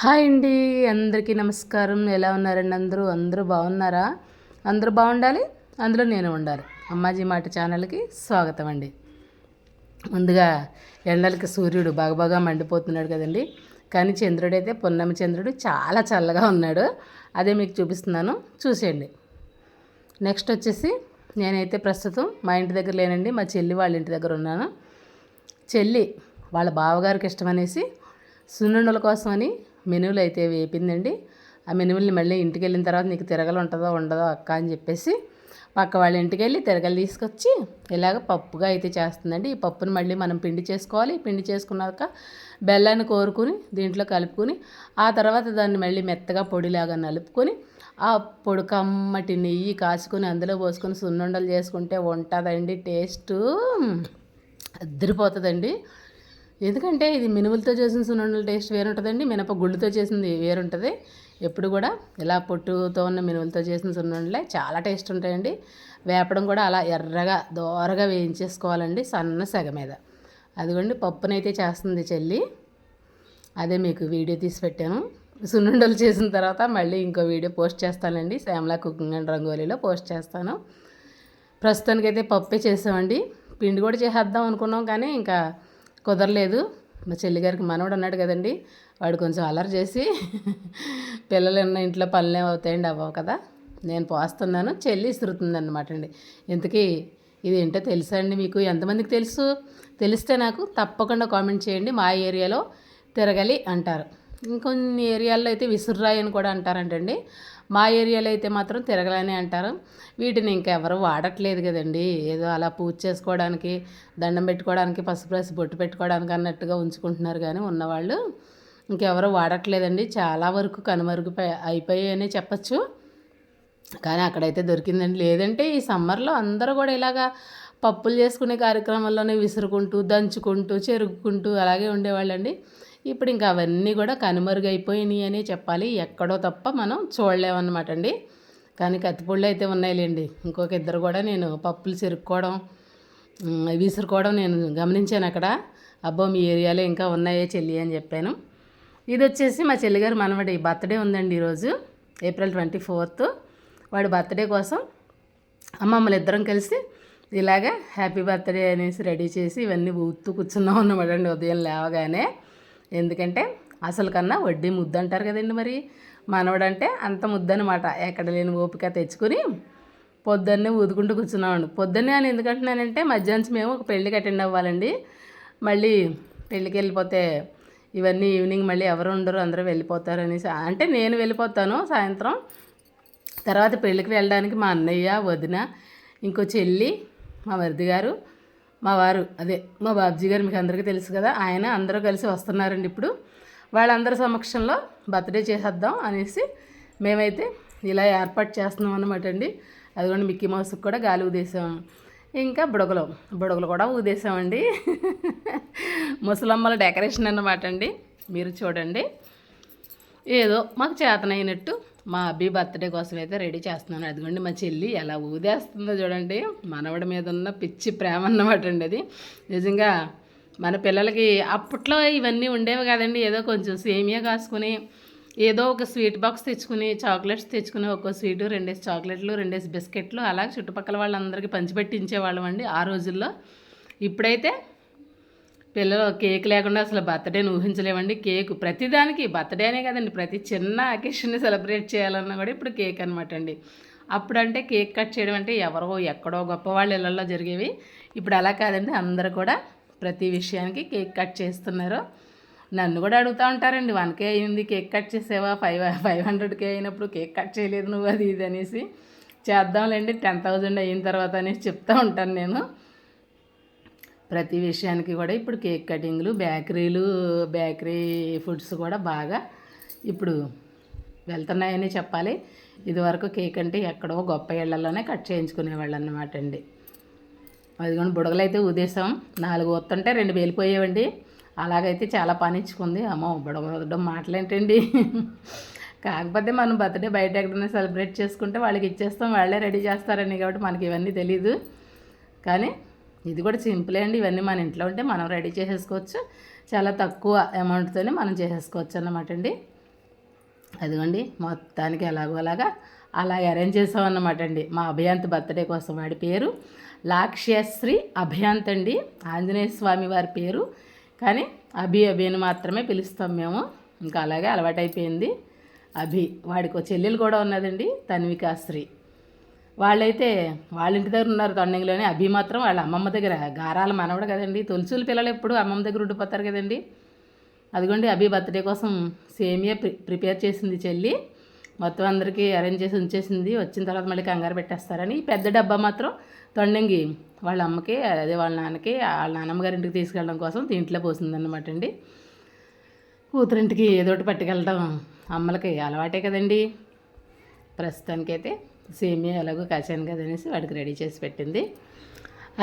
Hi అండి, అందరికీ నమస్కారం. ఎలా ఉన్నారండి? అందరూ బాగున్నారా? అందరూ బాగుండాలి, అందులో నేను ఉండాలి. అమ్మాజీ మాట ఛానల్కి స్వాగతం అండి. ముందుగా ఎండలకి సూర్యుడు బాగా మండిపోతున్నాడు కదండి. కానీ చంద్రుడైతే పున్నమి చంద్రుడు చాలా చల్లగా ఉన్నాడు. అదే మీకు చూపిస్తున్నాను, చూసేయండి. నెక్స్ట్ వచ్చేసి నేనైతే ప్రస్తుతం మా ఇంటి దగ్గర లేనండి, మా చెల్లి వాళ్ళ ఇంటి దగ్గర ఉన్నాను. చెల్లి వాళ్ళ బావగారికి ఇష్టమనేసి సున్నుండల కోసమని మెనువులు అయితే వేపిందండి. ఆ మెనువుల్ని మళ్ళీ ఇంటికి వెళ్ళిన తర్వాత నీకు తిరగలు ఉంటుందో ఉండదో అక్క అని చెప్పేసి పక్క వాళ్ళ ఇంటికి వెళ్ళి తిరగలు తీసుకొచ్చి ఇలాగ పప్పుగా అయితే చేస్తుందండి. ఈ పప్పుని మళ్ళీ మనం పిండి చేసుకోవాలి. పిండి చేసుకున్నాక బెల్లాన్ని కోరుకుని దీంట్లో కలుపుకొని ఆ తర్వాత దాన్ని మళ్ళీ మెత్తగా పొడిలాగా నలుపుకొని ఆ పొడి కమ్మటి నెయ్యి కాచుకొని అందులో పోసుకొని సున్నుండలు చేసుకుంటే ఉంటుందండి. టేస్టు అద్దరిపోతుందండి. ఎందుకంటే ఇది మినుములతో చేసిన సున్నుండల టేస్ట్ వేరుంటుందండి, మినప గుళ్ళుతో చేసింది వేరుంటుంది. ఎప్పుడు కూడా ఇలా పొట్టుతో ఉన్న మినుములతో చేసిన సున్నుండలే చాలా టేస్ట్ ఉంటాయండి. వేపడం కూడా అలా ఎర్రగా దోరగా వేయించేసుకోవాలండి సన్న సెగ మీద. అదిగోండి పప్పునైతే చేస్తుంది చెల్లి. అదే మీకు వీడియో తీసి పెట్టాను. సున్నుండలు చేసిన తర్వాత మళ్ళీ ఇంకో వీడియో పోస్ట్ చేస్తానండి, శ్యామలా కుకింగ్ అండ్ రంగోలీలో పోస్ట్ చేస్తాను. ప్రస్తుతానికైతే పప్పే చేసామండి. పిండి కూడా చేసేద్దాం అనుకున్నాం కానీ ఇంకా కుదరలేదు. మా చెల్లిగారికి మనవడు అన్నాడు కదండి, వాడు కొంచెం అలర్ చేసి పిల్లలు ఉన్న ఇంట్లో పనులు అవుతాయండి, అవ్వవు కదా. నేను పోస్తున్నాను, చెల్లి ఇసురుతుంది అనమాట అండి. ఇంతకీ ఇది ఏంటో తెలుసా అండి మీకు? ఎంతమందికి తెలుసు? తెలిస్తే నాకు తప్పకుండా కామెంట్ చేయండి. మా ఏరియాలో తిరగలి అంటారు, ఇంకొన్ని ఏరియాల్లో అయితే విసుర్రాయి అని కూడా అంటారంటండి. మా ఏరియాలో అయితే మాత్రం తిరగలని అంటారు. వీటిని ఇంకెవరు వాడట్లేదు కదండి, ఏదో అలా పూజ చేసుకోవడానికి, దండం పెట్టుకోవడానికి, పసుపు రాసి బొట్టు పెట్టుకోవడానికి అన్నట్టుగా ఉంచుకుంటున్నారు. కానీ ఉన్నవాళ్ళు ఇంకెవరు వాడట్లేదండి. చాలా వరకు అయిపోయాయనే చెప్పచ్చు. కానీ అక్కడైతే దొరికిందండి. లేదంటే ఈ సమ్మర్లో అందరూ కూడా ఇలాగా పప్పులు చేసుకునే కార్యక్రమాల్లోనే విసురుకుంటూ, దంచుకుంటూ, చెరుక్కుంటూ అలాగే ఉండేవాళ్ళండి. ఇప్పుడు ఇంకా అవన్నీ కూడా కనుమరుగైపోయినాయి అనే చెప్పాలి. ఎక్కడో తప్ప మనం చూడలేమన్నమాట అండి. కానీ కత్తిపూళ్ళు అయితే ఉన్నాయిలేండి. ఇంకొక ఇద్దరు కూడా నేను పప్పులు చెరుక్కోవడం, విసురుకోవడం నేను గమనించాను అక్కడ. అబ్బో మీ ఏరియాలో ఇంకా ఉన్నాయే చెల్లి అని చెప్పాను. ఇది వచ్చేసి మా చెల్లిగారు మనవడి బర్త్డే ఉందండి ఈరోజు, April 24th. వాడి బర్త్డే కోసం అమ్మమ్మలు ఇద్దరం కలిసి ఇలాగా హ్యాపీ బర్త్డే అనేసి రెడీ చేసి ఇవన్నీ ఊత్తూ కూర్చున్నాం అన్నమాట అండి ఉదయం లేవగానే. ఎందుకంటే అసలు కన్నా వడ్డీ ముద్దు అంటారు కదండి, మరి మనవడంటే అంత ముద్దు అనమాట. ఎక్కడ లేని ఓపిక తెచ్చుకొని పొద్దున్నే ఊదుకుంటూ కూర్చున్నామండి. పొద్దున్నే అని ఎందుకంటున్నానంటే మధ్యాహ్నం మేము ఒక పెళ్ళికి అటెండ్ అవ్వాలండి. మళ్ళీ పెళ్ళికి వెళ్ళిపోతే ఇవన్నీ ఈవినింగ్ మళ్ళీ ఎవరు ఉండరు, అందరూ వెళ్ళిపోతారు అనేసి, అంటే నేను వెళ్ళిపోతాను సాయంత్రం. తర్వాత పెళ్ళికి వెళ్ళడానికి మా అన్నయ్య, వదిన, ఇంకో చెల్లి, మా మరిది గారు, మా వారు, అదే మా బాబ్జీ గారు, మీకు అందరికీ తెలుసు కదా, ఆయన అందరూ కలిసి వస్తున్నారండి. ఇప్పుడు వాళ్ళందరి సమక్షంలో బర్త్డే చేసేద్దాం అనేసి మేమైతే ఇలా ఏర్పాటు చేస్తున్నాం అన్నమాట అండి. అదిగోండి మిక్కీ మౌస్కి కూడా గాలి ఊదేసాం, ఇంకా బుడగలు కూడా ఊదేసామండి. ముసలమ్మల డెకరేషన్ అన్నమాట అండి. మీరు చూడండి, ఏదో మాకు చేతనైనట్టు మా అబ్బి బర్త్డే కోసం అయితే రెడీ చేస్తున్నాను. అదిగోండి మా చెల్లి ఎలా ఊదేస్తుందో చూడండి. మనవడి మీద ఉన్న పిచ్చి ప్రేమ అన్నమాట అండి అది. నిజంగా మన పిల్లలకి అప్పట్లో ఇవన్నీ ఉండేవి కదండి. ఏదో కొంచెం సేమియా కాసుకుని, ఏదో ఒక స్వీట్ బాక్స్ తెచ్చుకుని, చాక్లెట్స్ తెచ్చుకుని, ఒక్కో స్వీటు, 2 చాక్లెట్లు, 2 బిస్కెట్లు అలా చుట్టుపక్కల వాళ్ళందరికీ పంచిపెట్టించేవాళ్ళం అండి ఆ రోజుల్లో. ఇప్పుడైతే పిల్లలు కేక్ లేకుండా అసలు బర్త్డేని ఊహించలేమండి. కేకు ప్రతిదానికి, బర్త్డే అనే కదండి, ప్రతి చిన్న అకేషన్ని సెలబ్రేట్ చేయాలన్నా కూడా ఇప్పుడు కేక్ అనమాట అండి. అప్పుడంటే కేక్ కట్ చేయడం అంటే ఎవరో ఎక్కడో గొప్పవాళ్ళ ఇళ్ళల్లో జరిగేవి. ఇప్పుడు అలా కాదండి, అందరూ కూడా ప్రతి విషయానికి కేక్ కట్ చేస్తున్నారు. నన్ను కూడా అడుగుతూ ఉంటారండి, 1K అయింది కేక్ కట్ చేసేవా, 500K అయినప్పుడు కేక్ కట్ చేయలేదు నువ్వు, అది ఇది అనేసి. చేద్దాంలేండి 10,000 అయిన తర్వాత అనేసి చెప్తూ ఉంటాను నేను. ప్రతి విషయానికి కూడా ఇప్పుడు కేక్ కటింగ్లు, బేకరీ ఫుడ్స్ కూడా బాగా ఇప్పుడు వెళ్తున్నాయని చెప్పాలి. ఇదివరకు కేక్ అంటే ఎక్కడో గొప్ప ఇళ్లలోనే కట్ చేయించుకునేవాళ్ళు అన్నమాట అండి. అదిగోండి బుడగలు అయితే ఊదేశాం. 4 వస్తుంటే 2 వేలిపోయేవండి. అలాగైతే చాలా పనిచ్చుకుంది. అమ్మో బుడగడం మాటలేంటండి. కాకపోతే మనం బర్త్డే బయట ఎక్కడైనా సెలబ్రేట్ చేసుకుంటే వాళ్ళకి ఇచ్చేస్తాం, వాళ్ళే రెడీ చేస్తారని, కాబట్టి మనకి ఇవన్నీ తెలీదు. కానీ ఇది కూడా సింపులే అండి. ఇవన్నీ మన ఇంట్లో ఉంటే మనం రెడీ చేసేసుకోవచ్చు. చాలా తక్కువ అమౌంట్తోనే మనం చేసేసుకోవచ్చు అన్నమాట అండి. అదిగోండి మొత్తానికి అలాగా అరేంజ్ చేసామన్నమాట అండి మా అభయాంత్ బర్త్డే కోసం. వాడి పేరు లాక్ష్యశ్రీ అభయాంత్ అండి, ఆంజనేయ స్వామి వారి పేరు. కానీ అభిని మాత్రమే పిలుస్తాం మేము. ఇంకా అలాగే అలవాటైపోయింది. వాడికి ఒక చెల్లెలు కూడా ఉన్నదండి, తన్వికాశ్రీ. వాళ్ళైతే వాళ్ళ ఇంటి దగ్గర ఉన్నారు తొండంగిలోనే. మాత్రం వాళ్ళ అమ్మమ్మ దగ్గర, గారాల మనవడు కదండి, తొలిచూలు పిల్లలు ఎప్పుడు అమ్మమ్మ దగ్గర ఉండిపోతారు కదండి. అదిగోండి బర్త్డే కోసం సేమియా ప్రిపేర్ చేసింది చెల్లి. మొత్తం అందరికీ అరేంజ్ చేసి ఉంచేసింది. వచ్చిన తర్వాత మళ్ళీ కంగారు పెట్టేస్తారని పెద్ద డబ్బా మాత్రం తొండంగి వాళ్ళ అమ్మకి, అదే వాళ్ళ నాన్నకి, వాళ్ళ నాన్నమ్మ గారి ఇంటికి తీసుకెళ్ళడం కోసం దీంట్లో పోసిందన్నమాట అండి. కూతురింటికి ఏదో ఒకటి పట్టుకెళ్ళడం అమ్మలకి అలవాటే కదండి. ప్రస్తుతానికైతే సేమియా ఎలాగో కాచాను కదనేసి వాడికి రెడీ చేసి పెట్టింది.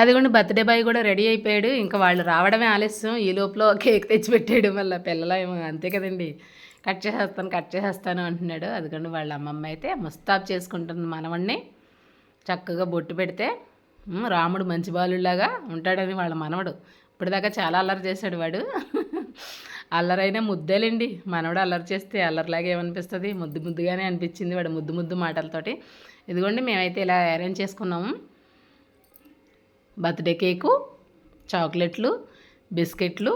అదిగోండి బర్త్డే బాయ్ కూడా రెడీ అయిపోయాడు. ఇంకా వాళ్ళు రావడమే ఆలస్యం. ఈ లోపల కేక్ తెచ్చి పెట్టాడు. వల్ల పిల్లలు ఏమో అంతే కదండి, కట్ చేసేస్తాను అంటున్నాడు. అదిగోండి వాళ్ళ అమ్మమ్మ అయితే ముస్తాబ్ చేసుకుంటుంది మనవడిని. చక్కగా బొట్టు పెడితే రాముడు మంచి బాలులాగా ఉంటాడని వాళ్ళ మనవడు. ఇప్పటిదాకా చాలా అల్లరి చేశాడు వాడు. అల్లరైనా ముద్దేలండి. మనవడు అల్లరి చేస్తే అల్లరిలాగా ఏమనిపిస్తుంది, ముద్దుగానే అనిపించింది వాడు ముద్దు మాటలతోటి. ఇదిగోండి మేమైతే ఇలా అరేంజ్ చేసుకున్నాము. బర్త్డే కేకు, చాక్లెట్లు, బిస్కెట్లు,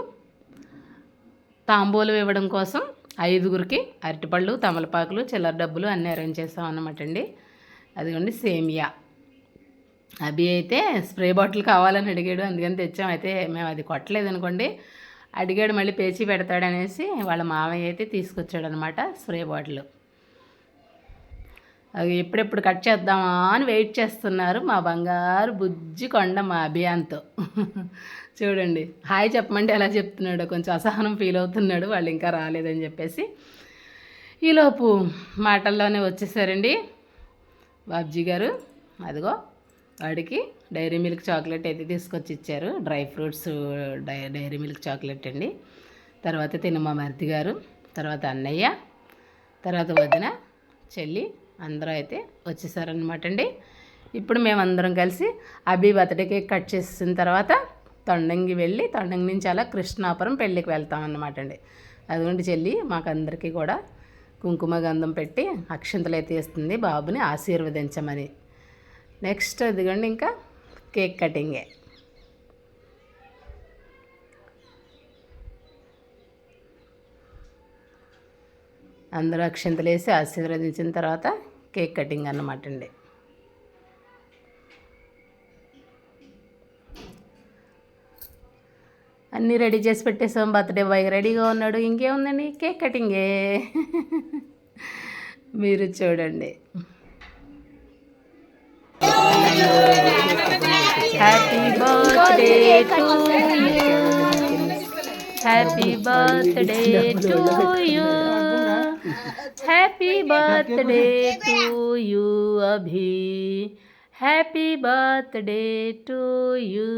తాంబూలం ఇవ్వడం కోసం 5గురికి అరటిపళ్ళు, తమలపాకులు, చిల్లర డబ్బులు అన్నీ అరేంజ్ చేస్తాం అన్నమాట అండి. అదిగోండి సేమియా. అయితే స్ప్రే బాటిల్ కావాలని అడిగాడు, అందుకని తెచ్చాం. అయితే మేము అది కొట్టలేదు అనుకోండి, అడిగాడు మళ్ళీ పేచి పెడతాడనేసి వాళ్ళ మామయ్య అయితే తీసుకొచ్చాడు అనమాట స్ప్రే బాటిల్. అది ఎప్పుడెప్పుడు కట్ చేద్దామా అని వెయిట్ చేస్తున్నారు మా బంగారు బుజ్జి కొండ మా అభియాంతో. చూడండి హాయ్ చెప్పమంటే ఎలా చెప్తున్నాడు, కొంచెం అసహనం ఫీల్ అవుతున్నాడు వాళ్ళు ఇంకా రాలేదని చెప్పేసి. ఈలోపు మాటల్లోనే వచ్చేసారండి బాబ్జీ గారు. అదిగో వాడికి డైరీ మిల్క్ చాక్లెట్ అయితే తీసుకొచ్చి ఇచ్చారు, dry fruits dairy milk chocolate అండి. తర్వాత తినమ్మ మరిది గారు, తర్వాత అన్నయ్య, తర్వాత వదిన, చెల్లి అందరూ అయితే వచ్చేసారనమాట అండి. ఇప్పుడు మేమందరం కలిసి బర్త్డే కేక్ కట్ చేసిన తర్వాత తొండంగి వెళ్ళి తొండంగి నుంచి అలా కృష్ణాపురం పెళ్ళికి వెళ్తామన్నమాట అండి. అదిగోండి చెల్లి మాకందరికీ కూడా కుంకుమ గంధం పెట్టి అక్షంతలు అయితే ఇస్తుంది బాబుని ఆశీర్వదించమని. నెక్స్ట్ అదిగోండి ఇంకా కేక్ కటింగే. అందరూ అక్షంతలు వేసి ఆశీర్వదించిన తర్వాత కేక్ కటింగ్ అన్నమాట అండి. అన్నీ రెడీ చేసి పెట్టేసాం. బర్త్డే బాయ్ రెడీగా ఉన్నాడు. ఇంకేముందండి కేక్ కటింగే. మీరు చూడండి. Happy birthday to you, happy birthday to you, happy birthday to you Abhi, happy birthday to you.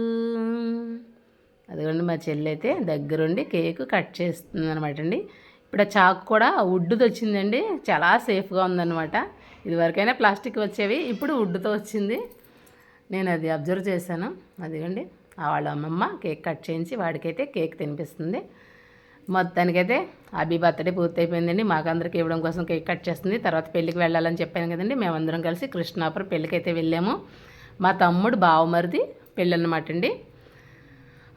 అదిగోండి మా చెల్లి అయితే దగ్గరుండి కేకు కట్ చేస్తుంది అనమాట అండి. ఇప్పుడు ఆ చాకు కూడా వుడ్తో వచ్చిందండి, చాలా సేఫ్గా ఉందన్నమాట. ఇదివరకైనా ప్లాస్టిక్ వచ్చేవి, ఇప్పుడు వుడ్తో వచ్చింది. నేను అది అబ్జర్వ్ చేశాను. అదిగోండి వాళ్ళ అమ్మమ్మ కేక్ కట్ చేయించి వాడికైతే కేక్ తినిపిస్తుంది. మొత్తానికైతే బర్త్డే పూర్తయిపోయిందండి. మాకందరికి ఇవ్వడం కోసం కేక్ కట్ చేస్తుంది. తర్వాత పెళ్ళికి వెళ్ళాలని చెప్పాను కదండి. మేమందరం కలిసి కృష్ణాపురం పెళ్ళికైతే వెళ్ళాము. మా తమ్ముడు బావమరిది పెళ్ళి అన్నమాట అండి.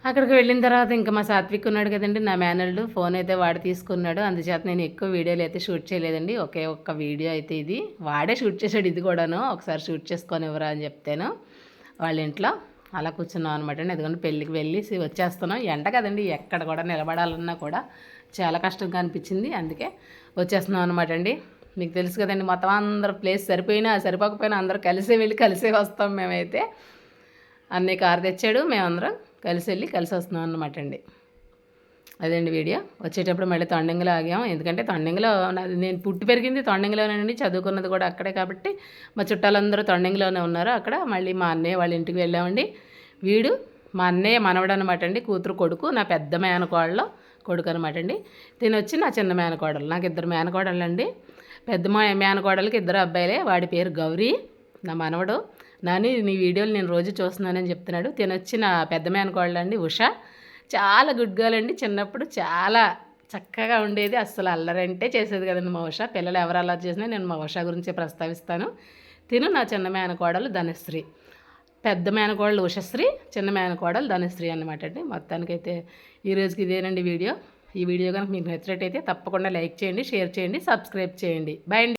అక్కడికి వెళ్ళిన తర్వాత ఇంకా మా సాత్విక్ ఉన్నాడు కదండి, నా మేనల్డ్ ఫోన్ అయితే వాడు తీసుకున్నాడు. అందుచేత నేను ఎక్కువ వీడియోలు అయితే షూట్ చేయలేదండి. ఒక్క వీడియో అయితే ఇది వాడే షూట్ చేశాడు. ఇది కూడాను ఒకసారి షూట్ చేసుకొని ఇవ్వరా అని చెప్తాను. వాళ్ళ ఇంట్లో అలా కూర్చున్నాం అనమాట అండి. అదిగోండి పెళ్ళికి వెళ్ళి వచ్చేస్తున్నాం. ఎండ కదండి, ఎక్కడ కూడా నిలబడాలన్నా కూడా చాలా కష్టంగా అనిపించింది. అందుకే వచ్చేస్తున్నాం అనమాట అండి. మీకు తెలుసు కదండి, మొత్తం అందరూ ప్లేస్ సరిపోకపోయినా అందరూ కలిసే వెళ్ళి కలిసే వస్తాం. మేమైతే అన్నయ్య కారు తెచ్చాడు, మేమందరం కలిసి వెళ్ళి కలిసి వస్తున్నాం అన్నమాట అండి. అదండి వీడియో. వచ్చేటప్పుడు మళ్ళీ తొండంగిలో ఆగాం. ఎందుకంటే తొండంగిలో నేను పుట్టి పెరిగింది తొండంగిలోనేనండి, చదువుకున్నది కూడా అక్కడే. కాబట్టి మా చుట్టాలందరూ తొండంగిలోనే ఉన్నారు. అక్కడ మళ్ళీ మా అన్నయ్య వాళ్ళ ఇంటికి వెళ్ళామండి. వీడు మా అన్నయ్య మనవడు అనమాట అండి, కూతురు కొడుకు, నా పెద్ద మేనకోడలో కొడుకు అనమాట అండి. తినొచ్చి నా చిన్న మేనకోడలు. నాకు 2 మేనకోడళ్ళు అండి. పెద్ద మేనకోడలకి 2 అబ్బాయిలే. వాడి పేరు గౌరీ, నా మనవడు. నాని నీ వీడియోలు నేను రోజు చూస్తున్నానని చెప్తున్నాడు. తినొచ్చి నా పెద్ద మేనకోడలు అండి ఉష. చాలా గుడ్ గర్ల్ అండి. చిన్నప్పుడు చాలా చక్కగా ఉండేది. అస్సలు అల్లరంటే చేసేది కదండి మా ఉష. పిల్లలు ఎవరు అల్లరి చేసినా నేను మా ఉష గురించే ప్రస్తావిస్తాను. తిను నా చిన్న మేనకోడలు ధనశ్రీ. పెద్ద మేనకోడలు ఉషశ్రీ, చిన్న మేనకోడలు ధనశ్రీ అనమాట అండి. మొత్తానికైతే ఈ రోజుకి ఇదేనండి వీడియో. ఈ వీడియో కనుక మీకు నచ్చినట్టయితే తప్పకుండా లైక్ చేయండి, షేర్ చేయండి, సబ్స్క్రైబ్ చేయండి. బాయ్ అండి.